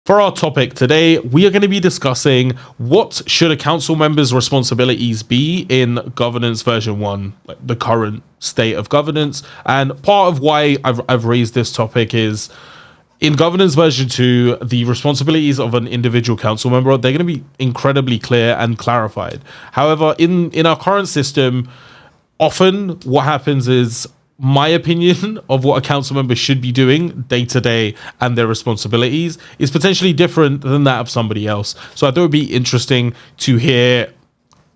For our topic today, we are going to be discussing what should a council member's responsibilities be in governance version 1, like the current state of governance. And part of why I've raised this topic is in governance version 2, the responsibilities of an individual council member, they're going to be incredibly clear and clarified. However, in our current system, often what happens is my opinion of what a council member should be doing day to day and their responsibilities is potentially different than that of somebody else. So I thought it would be interesting to hear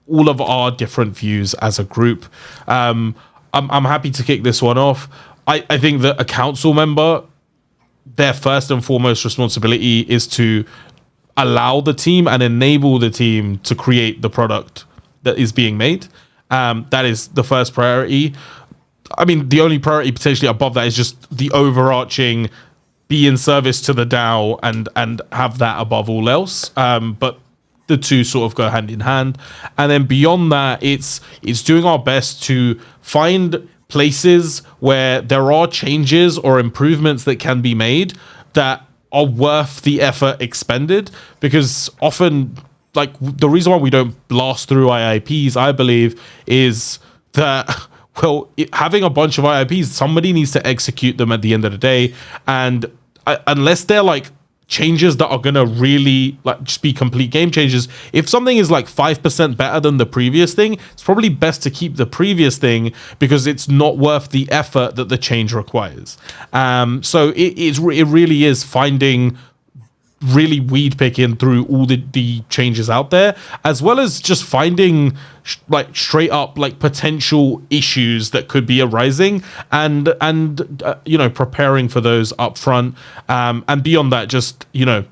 all of our different views as a group. I'm happy to kick this one off. I think that a council member, their first and foremost responsibility is to allow the team and enable the team to create the product that is being made. That is the first priority. I mean, the only priority potentially above that is just the overarching be in service to the DAO and have that above all else. But the two sort of go hand in hand. And then beyond that, it's doing our best to find places where there are changes or improvements that can be made that are worth the effort expended. Because often, like, the reason why we don't blast through IIPs, I believe, is that having a bunch of IIPs, somebody needs to execute them at the end of the day. And unless they're like changes that are going to really like just be complete game changers, if something is like 5% better than the previous thing, it's probably best to keep the previous thing because it's not worth the effort that the change requires. So it really is finding, really weed picking through all the changes out there, as well as just finding like straight up like potential issues that could be arising and preparing for those up front, and beyond that, just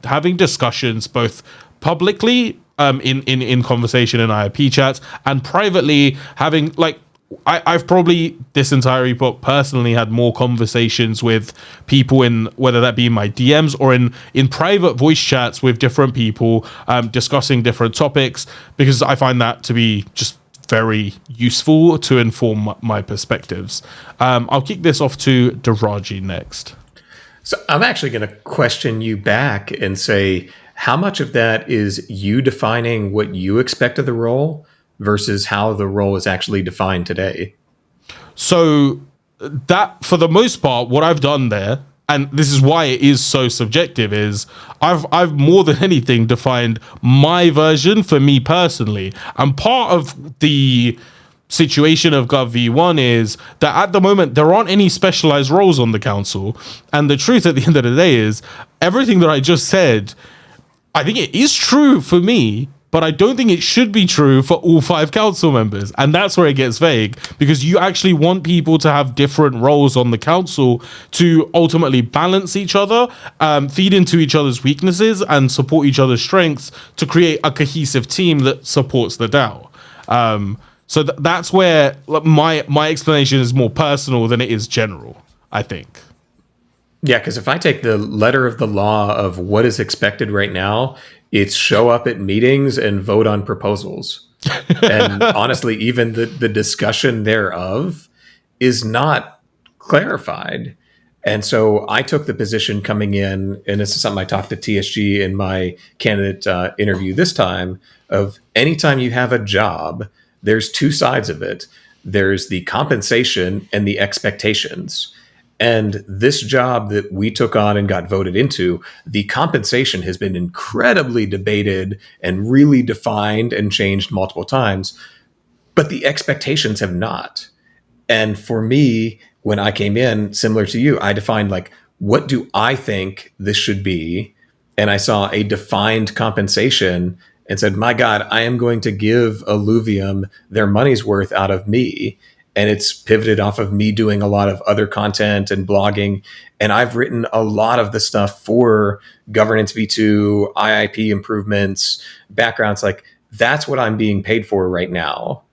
having discussions both publicly in conversation in IIP chats and privately having like I've probably this entire epoch personally had more conversations with people in whether that be in my DMs or in private voice chats with different people, discussing different topics, because I find that to be just very useful to inform my perspectives. I'll kick this off to Deraji next. So I'm actually going to question you back and say, how much of that is you defining what you expect of the role versus how the role is actually defined today? So that, for the most part, what I've done there, and this is why it is so subjective, is I've more than anything defined my version for me personally. And part of the situation of Gov V1 is that at the moment there aren't any specialized roles on the council. And the truth at the end of the day is everything that I just said, I think it is true for me, but I don't think it should be true for all 5 council members. And that's where it gets vague, because you actually want people to have different roles on the council to ultimately balance each other, feed into each other's weaknesses and support each other's strengths to create a cohesive team that supports the DAO. So that's where my explanation is more personal than it is general, I think. Yeah, because if I take the letter of the law of what is expected right now, it's show up at meetings and vote on proposals. And honestly, even the discussion thereof is not clarified. And so I took the position coming in, and this is something I talked to TSG in my candidate interview this time, of anytime you have a job, there's 2 sides of it. There's the compensation and the expectations. And this job that we took on and got voted into, the compensation has been incredibly debated and really defined and changed multiple times, but the expectations have not. And for me, when I came in, similar to you, I defined like, what do I think this should be? And I saw a defined compensation and said, my God, I am going to give Illuvium their money's worth out of me. And it's pivoted off of me doing a lot of other content and blogging. And I've written a lot of the stuff for Governance V2, IIP improvements, backgrounds. Like, that's what I'm being paid for right now.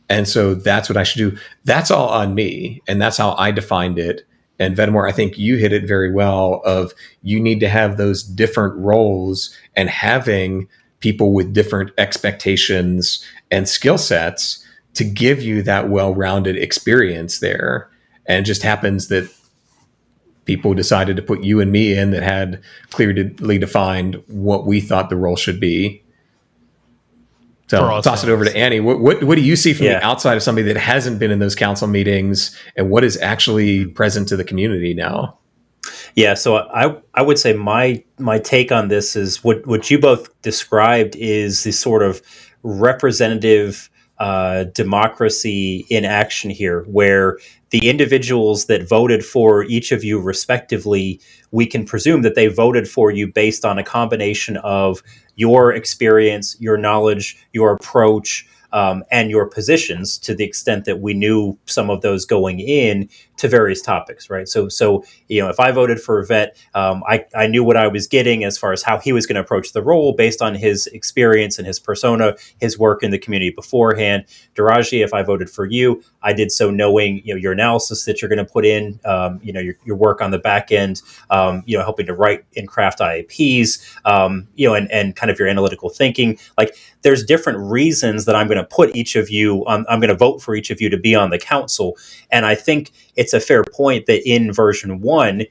And so that's what I should do. That's all on me. And that's how I defined it. And Vetemor, I think you hit it very well of you need to have those different roles, and having people with different expectations and skill sets to give you that well-rounded experience there. And it just happens that people decided to put you and me in that had clearly defined what we thought the role should be. So For I'll toss it over ourselves. to Annie. What do you see from the Yeah. outside of somebody that hasn't been in those council meetings, and what is actually present to the community now? Yeah, so I would say my take on this is what you both described is the sort of representative democracy in action here, where the individuals that voted for each of you respectively, we can presume that they voted for you based on a combination of your experience, your knowledge, your approach, and your positions, to the extent that we knew some of those going in to various topics, right? So if I voted for a vet, I knew what I was getting as far as how he was going to approach the role based on his experience and his persona, his work in the community beforehand. Deraji, if I voted for you, I did so knowing your analysis that you're going to put in, your work on the back end, helping to write and craft IAPs, and kind of your analytical thinking. Like, there's different reasons that I'm going to put each of you on. I'm going to vote for each of you to be on the council, and I think it's a fair point that in version 1,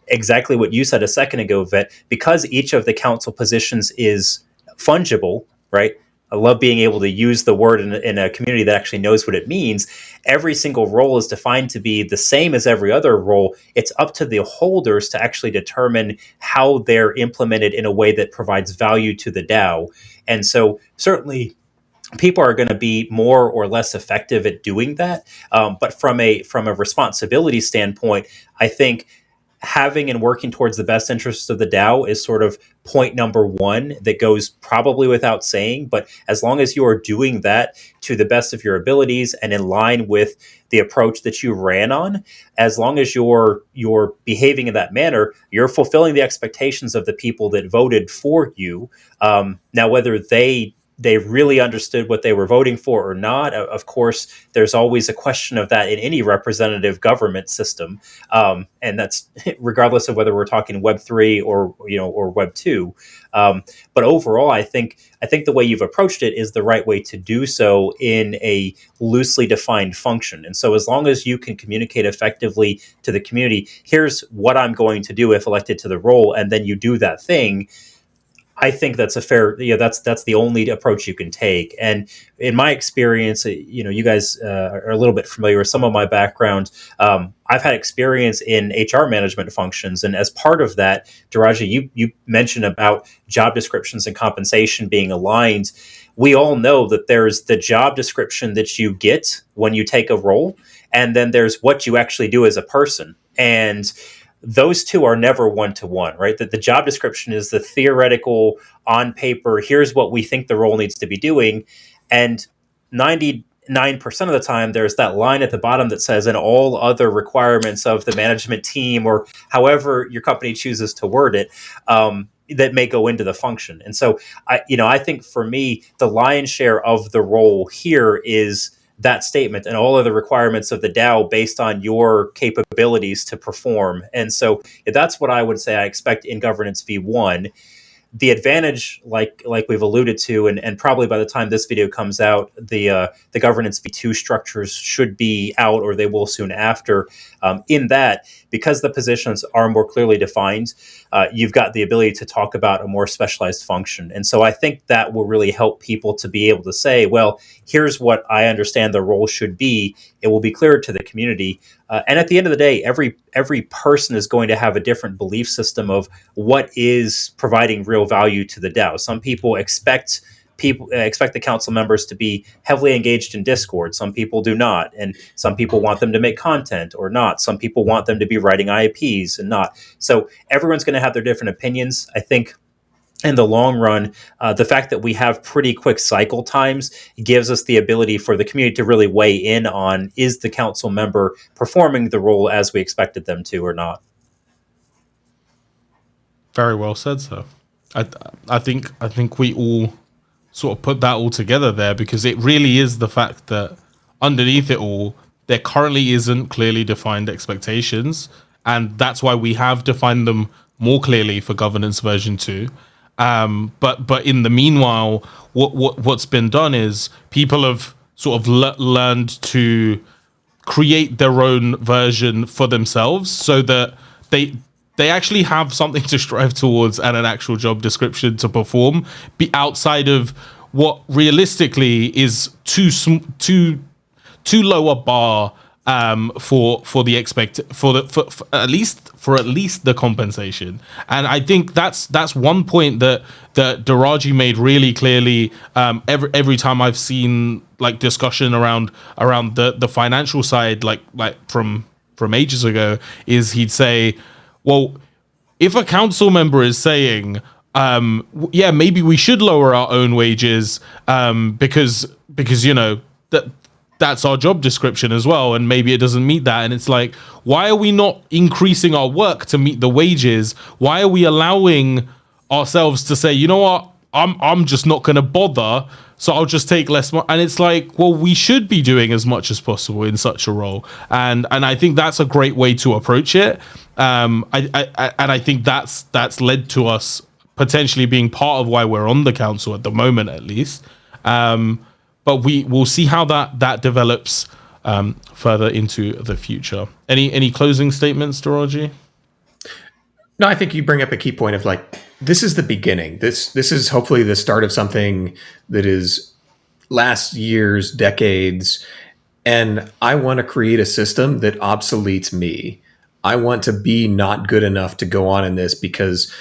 exactly what you said a second ago, Vet, because each of the council positions is fungible, right? I love being able to use the word in a community that actually knows what it means. Every single role is defined to be the same as every other role. It's up to the holders to actually determine how they're implemented in a way that provides value to the DAO. And so certainly people are going to be more or less effective at doing that. But from a responsibility standpoint, I think having and working towards the best interests of the DAO is sort of point number 1 that goes probably without saying. But as long as you are doing that to the best of your abilities and in line with the approach that you ran on, as long as you're behaving in that manner, you're fulfilling the expectations of the people that voted for you. Now, whether they really understood what they were voting for or not, of course, there's always a question of that in any representative government system, and that's regardless of whether we're talking Web 3 or Web 2. But overall, I think the way you've approached it is the right way to do so in a loosely defined function. And so, as long as you can communicate effectively to the community, here's what I'm going to do if elected to the role, and then you do that thing, I think that's a fair, that's the only approach you can take. And in my experience, you guys are a little bit familiar with some of my background. I've had experience in HR management functions. And as part of that, Deraji, you mentioned about job descriptions and compensation being aligned. We all know that there's the job description that you get when you take a role, and then there's what you actually do as a person. And those two are never one-to-one, right? That the job description is the theoretical on paper, here's what we think the role needs to be doing. And 99% of the time, there's that line at the bottom that says, and all other requirements of the management team, or however your company chooses to word it, that may go into the function. And so I think for me, the lion's share of the role here is that statement and all of the requirements of the DAO based on your capabilities to perform. And so that's what I would say I expect in governance V1. The advantage, like we've alluded to, and probably by the time this video comes out, the governance V2 structures should be out, or they will soon after. In that, because the positions are more clearly defined, you've got the ability to talk about a more specialized function. And so I think that will really help people to be able to say, well, here's what I understand the role should be. It will be clear to the community. And at the end of the day, every person is going to have a different belief system of what is providing real value to the DAO. Some people expect the council members to be heavily engaged in Discord. Some people do not, and some people want them to make content or not. Some people want them to be writing IAPs and not. So everyone's going to have their different opinions. I think in the long run, the fact that we have pretty quick cycle times gives us the ability for the community to really weigh in on, is the council member performing the role as we expected them to or not. Very well said, sir. I think we all sort of put that all together there, because it really is the fact that underneath it all, there currently isn't clearly defined expectations, and that's why we have defined them more clearly for governance version 2. But in the meanwhile, what's been done is people have sort of learned to create their own version for themselves, so that they actually have something to strive towards and an actual job description to perform, be outside of what realistically is too low a bar for the for at least the compensation. And I think that's one point that Deraji made really clearly every time I've seen like discussion around the financial side, like from ages ago, is he'd say, well, if a council member is saying, yeah, maybe we should lower our own wages, because that's our job description as well, and maybe it doesn't meet that. And it's like, why are we not increasing our work to meet the wages? Why are we allowing ourselves to say, you know what, I'm just not going to bother, so I'll just take less money? And it's like, well, we should be doing as much as possible in such a role, and I think that's a great way to approach it. I think that's led to us potentially being part of why we're on the council at the moment, at least. But we'll see how that develops further into the future. Any closing statements, Deraji? No, I think you bring up a key point of like, this is the beginning. This is hopefully the start of something that is last years, decades. And I want to create a system that obsoletes me. I want to be not good enough to go on in this, because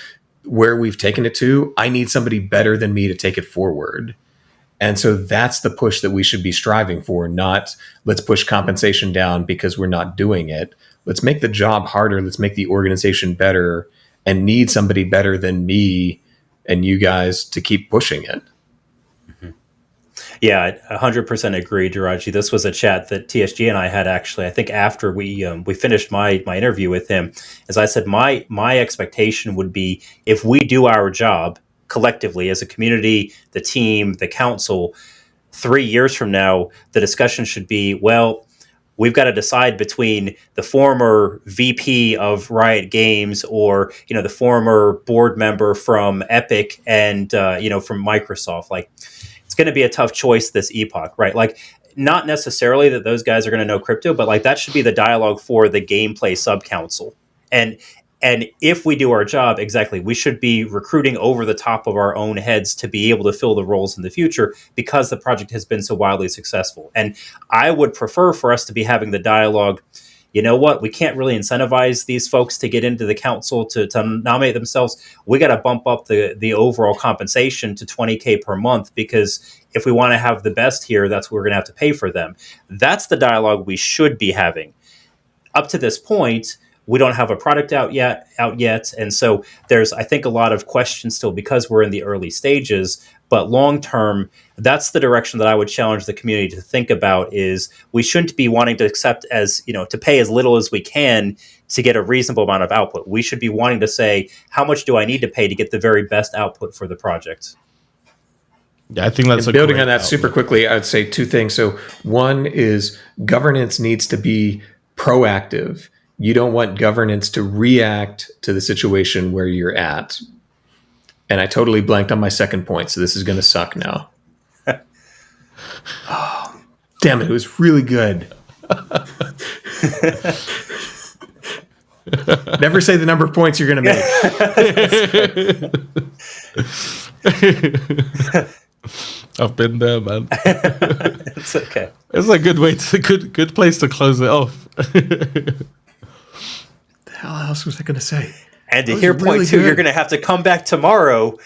where we've taken it to, I need somebody better than me to take it forward. And so that's the push that we should be striving for, not let's push compensation down because we're not doing it. Let's make the job harder. Let's make the organization better, and need somebody better than me and you guys to keep pushing it. Yeah, I 100% agree, Deraji. This was a chat that TSG and I had, actually, I think after we finished my interview with him. As I said, my expectation would be, if we do our job collectively as a community, the team, the council, 3 years from now, the discussion should be, well, we've got to decide between the former VP of Riot Games, or the former board member from Epic, and from Microsoft. Like, it's going to be a tough choice this epoch, right? Like, not necessarily that those guys are going to know crypto, but like, that should be the dialogue for the gameplay sub council. And if we do our job, exactly, we should be recruiting over the top of our own heads to be able to fill the roles in the future, because the project has been so wildly successful. And I would prefer for us to be having the dialogue, you know what, we can't really incentivize these folks to get into the council to nominate themselves. We got to bump up the overall compensation to $20K per month, because if we want to have the best here, that's what we're going to have to pay for them. That's the dialogue we should be having. Up to this point, we don't have a product out yet. And so there's, I think, a lot of questions still, because we're in the early stages. But long term, that's the direction that I would challenge the community to think about, is we shouldn't be wanting to accept to pay as little as we can to get a reasonable amount of output. We should be wanting to say, how much do I need to pay to get the very best output for the project? Yeah, I think that's building on that super quickly. I would say two things. So one is, governance needs to be proactive. You don't want governance to react to the situation where you're at. And I totally blanked on my second point, so this is going to suck now. Oh, damn it, it was really good. Never say the number of points you're going to make. I've been there, man. It's okay. It's a good way to good place to close it off. The hell else was I going to say? And to hear point really two, good. You're going to have to come back tomorrow.